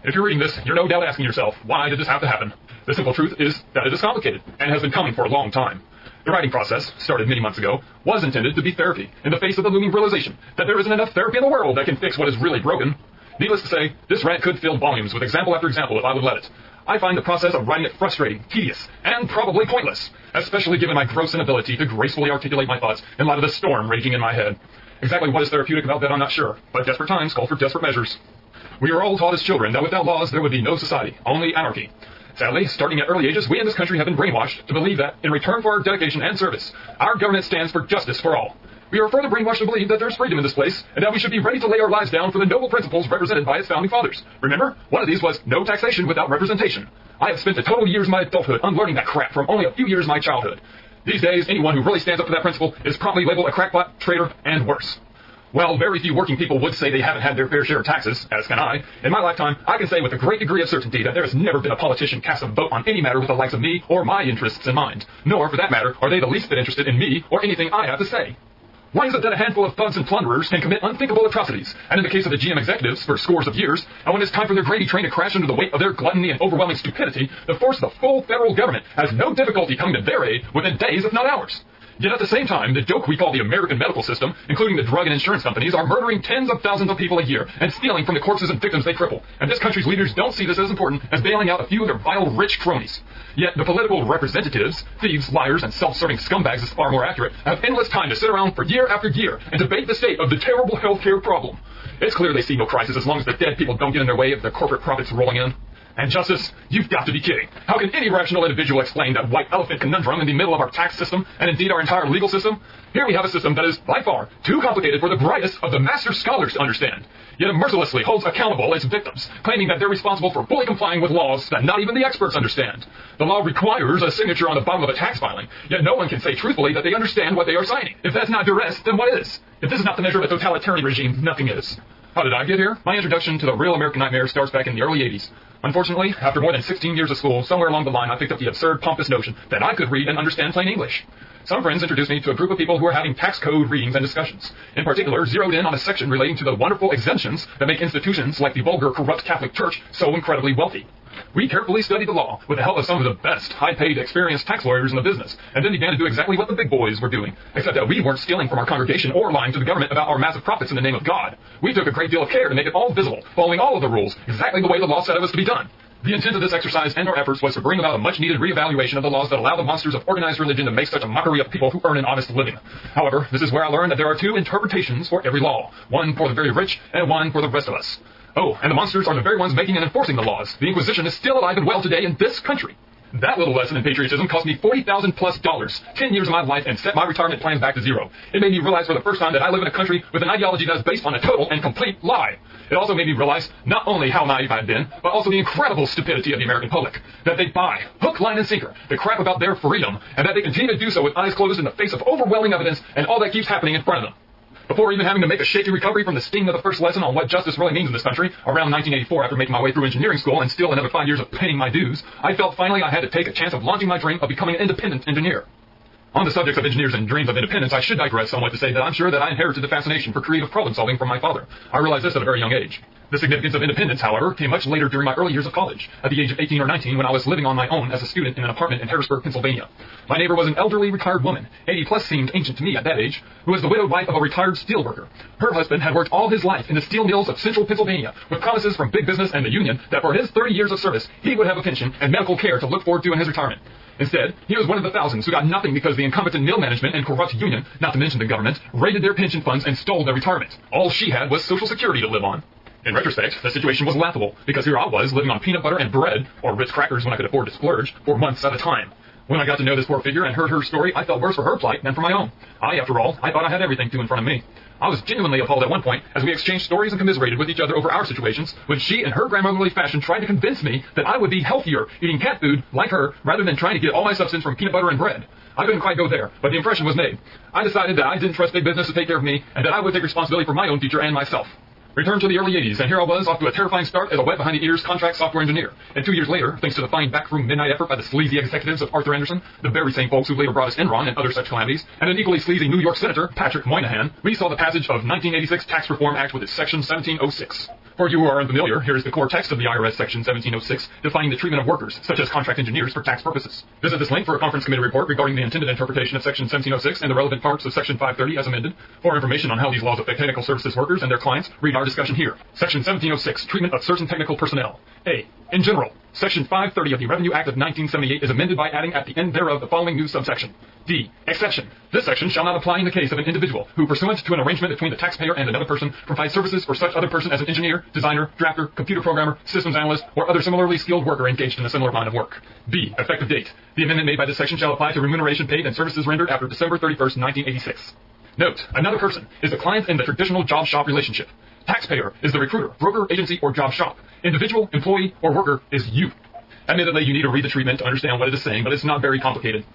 If you're reading this, you're no doubt asking yourself, why did this have to happen? The simple truth is that it is complicated, and has been coming for a long time. The writing process, started many months ago, was intended to be therapy, in the face of the looming realization that there isn't enough therapy in the world that can fix what is really broken. Needless to say, this rant could fill volumes with example after example if I would let it. I find the process of writing it frustrating, tedious, and probably pointless, especially given my gross inability to gracefully articulate my thoughts in light of the storm raging in my head. Exactly what is therapeutic about that I'm not sure, but desperate times call for desperate measures. We are all taught as children that without laws there would be no society, only anarchy. Sadly, starting at early ages, we in this country have been brainwashed to believe that, in return for our dedication and service, our government stands for justice for all. We are further brainwashed to believe that there is freedom in this place, and that we should be ready to lay our lives down for the noble principles represented by its founding fathers. Remember, one of these was no taxation without representation. I have spent the total years of my adulthood unlearning that crap from only a few years of my childhood. These days, anyone who really stands up for that principle is promptly labeled a crackpot, traitor, and worse. While very few working people would say they haven't had their fair share of taxes, as can I, in my lifetime, I can say with a great degree of certainty that there has never been a politician cast a vote on any matter with the likes of me or my interests in mind. Nor, for that matter, are they the least bit interested in me or anything I have to say. Why is it that a handful of thugs and plunderers can commit unthinkable atrocities, and in the case of the GM executives, for scores of years, and when it's time for their gravy train to crash under the weight of their gluttony and overwhelming stupidity, the force of the full federal government has no difficulty coming to their aid within days, if not hours? Yet at the same time, the joke we call the American medical system, including the drug and insurance companies, are murdering tens of thousands of people a year and stealing from the corpses and victims they cripple. And this country's leaders don't see this as important as bailing out a few of their vile, rich cronies. Yet the political representatives, thieves, liars, and self-serving scumbags is far more accurate, have endless time to sit around for year after year and debate the state of the terrible healthcare problem. It's clear they see no crisis as long as the dead people don't get in their way of their corporate profits rolling in. And justice? You've got to be kidding. How can any rational individual explain that white elephant conundrum in the middle of our tax system, and indeed our entire legal system? Here we have a system that is, by far, too complicated for the brightest of the master scholars to understand, yet it mercilessly holds accountable its victims, claiming that they're responsible for fully complying with laws that not even the experts understand. The law requires a signature on the bottom of a tax filing, yet no one can say truthfully that they understand what they are signing. If that's not duress, then what is? If this is not the measure of a totalitarian regime, nothing is. How did I get here? My introduction to the real American nightmare starts back in the early 80s. Unfortunately, after more than 16 years of school, somewhere along the line I picked up the absurd, pompous notion that I could read and understand plain English. Some friends introduced me to a group of people who were having tax code readings and discussions. In particular, zeroed in on a section relating to the wonderful exemptions that make institutions like the vulgar, corrupt Catholic Church so incredibly wealthy. We carefully studied the law with the help of some of the best, high-paid, experienced tax lawyers in the business, and then began to do exactly what the big boys were doing, except that we weren't stealing from our congregation or lying to the government about our massive profits in the name of God. We took a great deal of care to make it all visible, following all of the rules, exactly the way the law said it was to be done. The intent of this exercise and our efforts was to bring about a much-needed reevaluation of the laws that allow the monsters of organized religion to make such a mockery of people who earn an honest living. However, this is where I learned that there are two interpretations for every law, one for the very rich and one for the rest of us. Oh, and the monsters are the very ones making and enforcing the laws. The Inquisition is still alive and well today in this country. That little lesson in patriotism cost me $40,000+ 10 years of my life, and set my retirement plans back to zero. It made me realize for the first time that I live in a country with an ideology that is based on a total and complete lie. It also made me realize not only how naive I had been, but also the incredible stupidity of the American public. That they buy, hook, line, and sinker, the crap about their freedom, and that they continue to do so with eyes closed in the face of overwhelming evidence and all that keeps happening in front of them. Before even having to make a shaky recovery from the sting of the first lesson on what justice really means in this country, around 1984, after making my way through engineering school and still another 5 years of paying my dues, I felt finally I had to take a chance of launching my dream of becoming an independent engineer. On the subject of engineers and dreams of independence, I should digress somewhat to say that I'm sure that I inherited the fascination for creative problem-solving from my father. I realized this at a very young age. The significance of independence, however, came much later during my early years of college, at the age of 18 or 19 when I was living on my own as a student in an apartment in Harrisburg, Pennsylvania. My neighbor was an elderly retired woman, 80+ seemed ancient to me at that age, who was the widowed wife of a retired steelworker. Her husband had worked all his life in the steel mills of central Pennsylvania, with promises from big business and the union that for his 30 years of service, he would have a pension and medical care to look forward to in his retirement. Instead, he was one of the thousands who got nothing because the incompetent mill management and corrupt union, not to mention the government, raided their pension funds and stole their retirement. All she had was Social Security to live on. In retrospect, the situation was laughable, because here I was living on peanut butter and bread, or Ritz crackers when I could afford to splurge, for months at a time. When I got to know this poor figure and heard her story, I felt worse for her plight than for my own. After all, I thought I had everything in front of me. I was genuinely appalled at one point as we exchanged stories and commiserated with each other over our situations when she, in her grandmotherly fashion, tried to convince me that I would be healthier eating cat food like her rather than trying to get all my substance from peanut butter and bread. I couldn't quite go there, but the impression was made. I decided that I didn't trust big business to take care of me and that I would take responsibility for my own future and myself. Return to the early 80s, and here I was, off to a terrifying start as a wet-behind-the-ears contract software engineer. And 2 years later, thanks to the fine backroom midnight effort by the sleazy executives of Arthur Anderson, the very same folks who later brought us Enron and other such calamities, and an equally sleazy New York Senator, Patrick Moynihan, we saw the passage of 1986 Tax Reform Act with its Section 1706. For you who are unfamiliar, here is the core text of the IRS Section 1706 defining the treatment of workers, such as contract engineers, for tax purposes. Visit this link for a conference committee report regarding the intended interpretation of Section 1706 and the relevant parts of Section 530 as amended. For information on how these laws affect technical services workers and their clients, read our discussion here. Section 1706, Treatment of Certain Technical Personnel. A. In general, Section 530 of the Revenue Act of 1978 is amended by adding at the end thereof the following new subsection. D. Exception. This section shall not apply in the case of an individual who, pursuant to an arrangement between the taxpayer and another person, provides services for such other person as an engineer, designer, drafter, computer programmer, systems analyst, or other similarly skilled worker engaged in a similar line of work. B. Effective date. The amendment made by this section shall apply to remuneration paid and services rendered after December 31st, 1986. Note, another person is the client in the traditional job shop relationship. Taxpayer is the recruiter, broker, agency, or job shop. Individual, employee, or worker is you. Admittedly, you need to read the treatment to understand what it is saying, but it's not very complicated.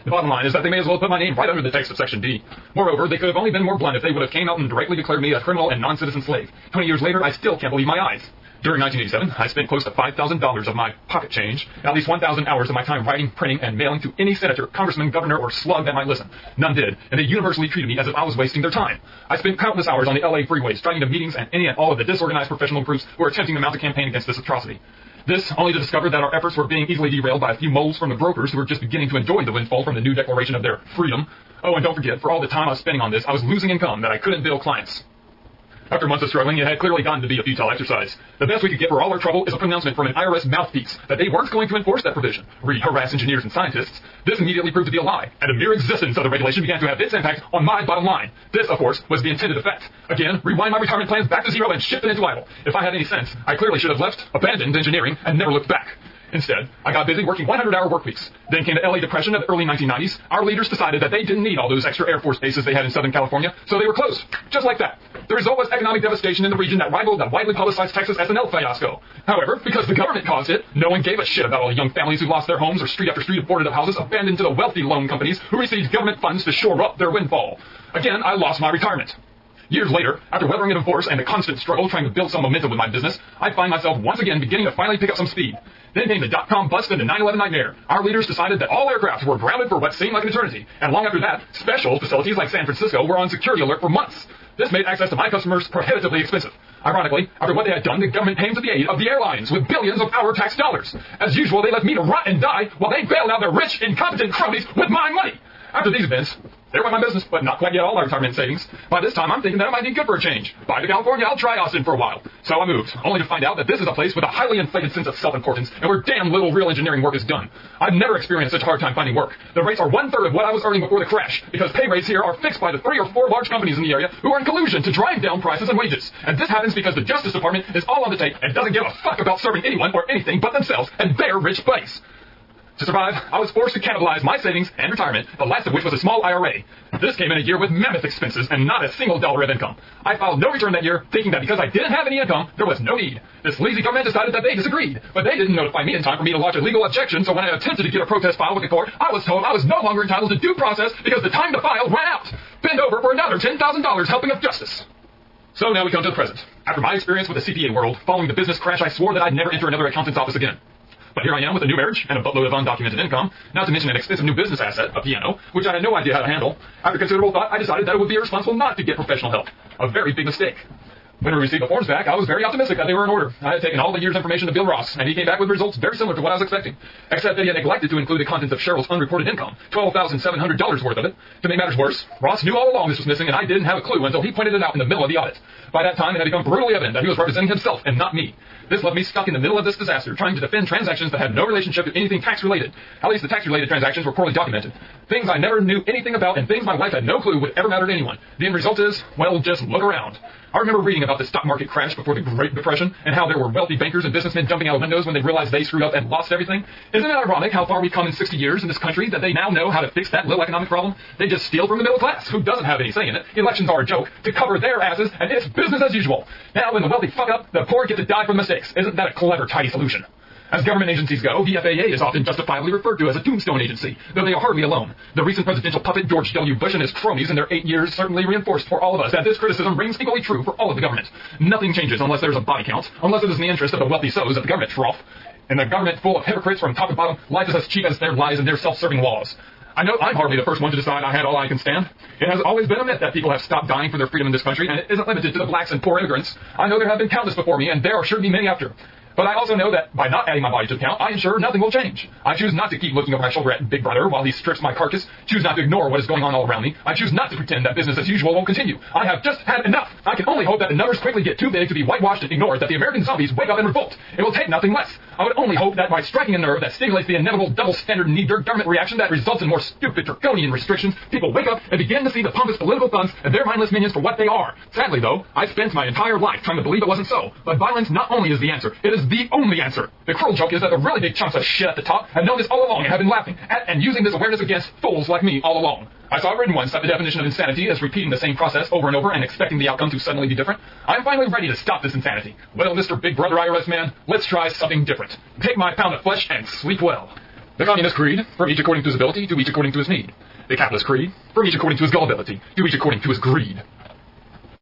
The bottom line is that they may as well put my name right under the text of Section D. Moreover, they could have only been more blunt if they would have came out and directly declared me a criminal and non-citizen slave. 20 years later, I still can't believe my eyes. During 1987, I spent close to $5,000 of my pocket change, at least 1,000 hours of my time writing, printing, and mailing to any senator, congressman, governor, or slug that might listen. None did, and they universally treated me as if I was wasting their time. I spent countless hours on the LA freeways, driving to meetings and any and all of the disorganized professional groups who were attempting to mount a campaign against this atrocity. This only to discover that our efforts were being easily derailed by a few moles from the brokers who were just beginning to enjoy the windfall from the new declaration of their freedom. Oh, and don't forget, for all the time I was spending on this, I was losing income that I couldn't bill clients. After months of struggling, it had clearly gotten to be a futile exercise. The best we could get for all our trouble is a pronouncement from an IRS mouthpiece that they weren't going to enforce that provision. Read harass engineers and scientists. This immediately proved to be a lie, and the mere existence of the regulation began to have its impact on my bottom line. This, of course, was the intended effect. Again, rewind my retirement plans back to zero and shift it into idle. If I had any sense, I clearly should have left, abandoned engineering, and never looked back. Instead, I got busy working 100-hour work weeks. Then came the LA Depression of the early 1990s. Our leaders decided that they didn't need all those extra Air Force bases they had in Southern California, so they were closed. Just like that. The result was economic devastation in the region that rivaled the widely publicized Texas SNL fiasco. However, because the government caused it, no one gave a shit about all the young families who lost their homes or street after street of boarded-up houses abandoned to the wealthy loan companies who received government funds to shore up their windfall. Again, I lost my retirement. Years later, after weathering a divorce and a constant struggle trying to build some momentum with my business, I find myself once again beginning to finally pick up some speed. Then came the dot-com bust and the 9/11 nightmare. Our leaders decided that all aircraft were grounded for what seemed like an eternity, and long after that, special facilities like San Francisco were on security alert for months. This made access to my customers prohibitively expensive. Ironically, after what they had done, the government came to the aid of the airlines with billions of our tax dollars. As usual, they left me to rot and die while they bailed out their rich, incompetent cronies with my money. After these events, there went my business, but not quite yet all my retirement savings. By this time, I'm thinking that it might be good for a change. Bye to California, I'll try Austin for a while. So I moved, only to find out that this is a place with a highly inflated sense of self-importance, and where damn little real engineering work is done. I've never experienced such a hard time finding work. The rates are 1/3 of what I was earning before the crash, because pay rates here are fixed by the 3 or 4 large companies in the area who are in collusion to drive down prices and wages. And this happens because the Justice Department is all on the tape and doesn't give a fuck about serving anyone or anything but themselves and their rich buddies. To survive, I was forced to cannibalize my savings and retirement, the last of which was a small IRA. This came in a year with mammoth expenses and not a single dollar of income. I filed no return that year, thinking that because I didn't have any income, there was no need. This lazy government decided that they disagreed, but they didn't notify me in time for me to lodge a legal objection, so when I attempted to get a protest filed with the court, I was told I was no longer entitled to due process because the time to file ran out. Bend over for another $10,000 helping of justice. So now we come to the present. After my experience with the CPA world, following the business crash, I swore that I'd never enter another accountant's office again. But here I am with a new marriage and a buttload of undocumented income, not to mention an expensive new business asset, a piano, which I had no idea how to handle. After considerable thought, I decided that it would be irresponsible not to get professional help. A very big mistake. When we received the forms back, I was very optimistic that they were in order. I had taken all the year's information to Bill Ross, and he came back with results very similar to what I was expecting, except that he had neglected to include the contents of Cheryl's unreported income, $12,700 worth of it. To make matters worse, Ross knew all along this was missing, and I didn't have a clue until he pointed it out in the middle of the audit. By that time, it had become brutally evident that he was representing himself and not me. This left me stuck in the middle of this disaster, trying to defend transactions that had no relationship to anything tax-related. At least the tax-related transactions were poorly documented. Things I never knew anything about and things my wife had no clue would ever matter to anyone. The end result is, well, just look around. I remember reading about the stock market crash before the Great Depression and how there were wealthy bankers and businessmen jumping out of windows when they realized they screwed up and lost everything. Isn't it ironic how far we've come in 60 years in this country that they now know how to fix that little economic problem? They just steal from the middle class, who doesn't have any say in it. Elections are a joke to cover their asses, and it's business as usual. Now, when the wealthy fuck up, the poor get to die from mistakes. Isn't that a clever, tidy solution? As government agencies go, the FAA is often justifiably referred to as a tombstone agency, though they are hardly alone. The recent presidential puppet George W. Bush and his cronies in their 8 years certainly reinforced for all of us that this criticism rings equally true for all of the government. Nothing changes unless there's a body count, unless it is in the interest of the wealthy sows of the government trough. In a government full of hypocrites from top to bottom, life is as cheap as their lies and their self-serving laws. I know I'm hardly the first one to decide I had all I can stand. It has always been a myth that people have stopped dying for their freedom in this country, and it isn't limited to the blacks and poor immigrants. I know there have been countless before me, and there are sure to be many after. But I also know that by not adding my body to the count, I ensure nothing will change. I choose not to keep looking over my shoulder at Big Brother while he strips my carcass, choose not to ignore what is going on all around me. I choose not to pretend that business as usual won't continue. I have just had enough. I can only hope that the numbers quickly get too big to be whitewashed and ignored, that the American zombies wake up and revolt. It will take nothing less. I would only hope that by striking a nerve that stimulates the inevitable double-standard knee-jerk government reaction that results in more stupid draconian restrictions, people wake up and begin to see the pompous political thugs and their mindless minions for what they are. Sadly, though, I spent my entire life trying to believe it wasn't so. But violence not only is the answer, it is the only answer. The cruel joke is that the really big chunks of shit at the top have known this all along and have been laughing at and using this awareness against fools like me all along. I saw written once that the definition of insanity is repeating the same process over and over and expecting the outcome to suddenly be different. I'm finally ready to stop this insanity. Well, Mr. Big Brother IRS man, let's try something different. Take my pound of flesh and sleep well. The communist creed, from each according to his ability, to each according to his need. The capitalist creed, from each according to his gullibility, to each according to his greed.